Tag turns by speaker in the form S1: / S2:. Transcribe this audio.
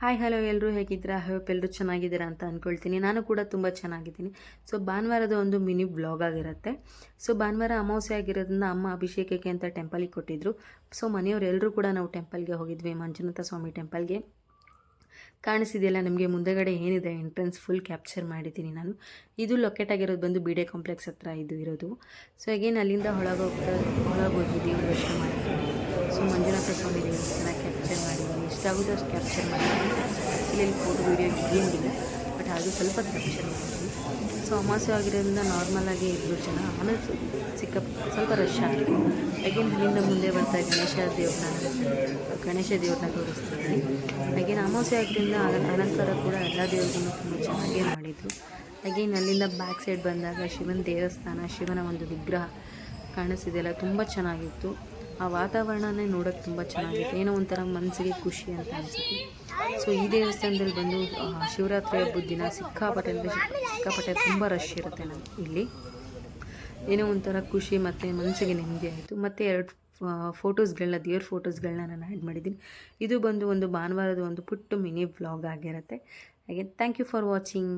S1: Hi hello ಎಲ್ಲರೂ ಹೇಗಿದ್ದೀರಾ? Hope ಎಲ್ಲರೂ ಚೆನ್ನಾಗಿದ್ದೀರಾ ಅಂತ ಅಂದ್ಕೊಳ್ತೀನಿ. ನಾನು ಕೂಡ ತುಂಬ ಚೆನ್ನಾಗಿದ್ದೀನಿ. ಸೊ ಭಾನುವಾರದ ಒಂದು ಮಿನಿ ವ್ಲಾಗ್ ಆಗಿರುತ್ತೆ. ಸೊ ಭಾನುವಾರ ಅಮಾವಾಸ್ಯೆ ಆಗಿರೋದ್ರಿಂದ ಅಮ್ಮ ಅಭಿಷೇಕಕ್ಕೆ ಅಂತ ಟೆಂಪಲಿಗೆ ಕೊಟ್ಟಿದ್ದರು. ಸೊ ಮನೆಯವರೆಲ್ಲರೂ ಕೂಡ ನಾವು ಟೆಂಪಲ್ಗೆ ಹೋಗಿದ್ವಿ, ಮಂಜುನಾಥ ಸ್ವಾಮಿ ಟೆಂಪಲ್ಗೆ. ಕಾಣಿಸಿದೆಯಲ್ಲ ನಿಮಗೆ ಮುಂದೆಗಡೆ ಏನಿದೆ ಎಂಟ್ರೆನ್ಸ್ ಫುಲ್ ಕ್ಯಾಪ್ಚರ್ ಮಾಡಿದ್ದೀನಿ ನಾನು. ಇದು ಲೊಕೇಟ್ ಆಗಿರೋದು ಬಂದು ಬಿ ಡೆ ಕಾಂಪ್ಲೆಕ್ಸ್ ಹತ್ರ ಇದು ಇರೋದು. ಸೊ ಅಗೇನ್ ಅಲ್ಲಿಂದ ಒಳಗೋದ್ವಿ, ದೇವ್ರ ದರ್ಶನ ಮಾಡಿದ್ವಿ. ಸೊ ಮಂಜುನಾಥ ಸ್ವಾಮಿ ದೇವಸ್ಥಾನ ಕ್ಯಾಪ್ಚರ್ ಮಾಡಿದ್ದೀನಿ, ಎಷ್ಟಾಗುತ್ತೋ ಅಷ್ಟು ಕ್ಯಾಪ್ಚರ್ ಮಾಡಿದ್ದೀನಿ. ಆ್ಯಕ್ಚುಲಿ ಫೋಟೋ ವೀಡಿಯೋ ಇರೋಂಗಿಲ್ಲ, ಬಟ್ ಅದು ಸ್ವಲ್ಪ ಕ್ಯಾಪ್ಚರ್ ಮಾಡಿದ್ವಿ. ಸೊ ಅಮಾವಾಸ್ಯೆ ಆಗಿರೋದ್ರಿಂದ ನಾರ್ಮಲಾಗಿ ಇದ್ದರು ಜನ. ಆಮೇಲೆ ಸ್ವಲ್ಪ ರಶ್ ಆಗಿತ್ತು. ಅಗೇನ್ ಅಲ್ಲಿಂದ ಮುಂದೆ ಬರ್ತಾ ಗಣೇಶ ದೇವ್ರನ್ನ ತೋರಿಸ್ತೀವಿ. ಅಗೇನ್ ಅಮಾವಾಸ್ಯೆ ಆಗಿದ್ದರಿಂದ ಅಲಂಕಾರ ಕೂಡ ಎಲ್ಲ ದೇವ್ರಿಗೂ ತುಂಬ ಚೆನ್ನಾಗೇ ಮಾಡಿದರು. ಅಗೇನ್ ಅಲ್ಲಿಂದ ಬ್ಯಾಕ್ ಸೈಡ್ ಬಂದಾಗ ಶಿವನ ದೇವಸ್ಥಾನ, ಶಿವನ ಒಂದು ವಿಗ್ರಹ ಕಾಣಿಸಿದೆಯಲ್ಲ, ತುಂಬ ಚೆನ್ನಾಗಿತ್ತು. ಆ ವಾತಾವರಣನೇ ನೋಡೋಕ್ಕೆ ತುಂಬ ಚೆನ್ನಾಗಿತ್ತು, ಏನೋ ಒಂಥರ ಮನಸ್ಸಿಗೆ ಖುಷಿ ಅಂತ ಅನಿಸುತ್ತೆ. ಸೊ ಈ ದೇವಸ್ಥಾನದಲ್ಲಿ ಬಂದು ಶಿವರಾತ್ರಿ ಹಬ್ಬದ ದಿನ ಸಿಕ್ಕಾಪಟ್ಟೆ ತುಂಬ ರಶ್ ಇರುತ್ತೆ ಇಲ್ಲಿ. ಏನೋ ಒಂಥರ ಖುಷಿ ಮತ್ತು ಮನಸ್ಸಿಗೆ ನೆಮ್ಮದಿ ಆಯಿತು. ಮತ್ತು 2 ಫೋಟೋಸ್ಗಳನ್ನ, ದೇವ್ರ ಫೋಟೋಸ್ಗಳನ್ನ ನಾನು ಆ್ಯಡ್ ಮಾಡಿದ್ದೀನಿ. ಇದು ಬಂದು ಒಂದು ಭಾನುವಾರದ ಒಂದು ಪುಟ್ಟ ಮಿನಿ ವ್ಲಾಗ್ ಆಗಿರುತ್ತೆ. ಹಾಗೆ ಥ್ಯಾಂಕ್ ಯು ಫಾರ್ ವಾಚಿಂಗ್.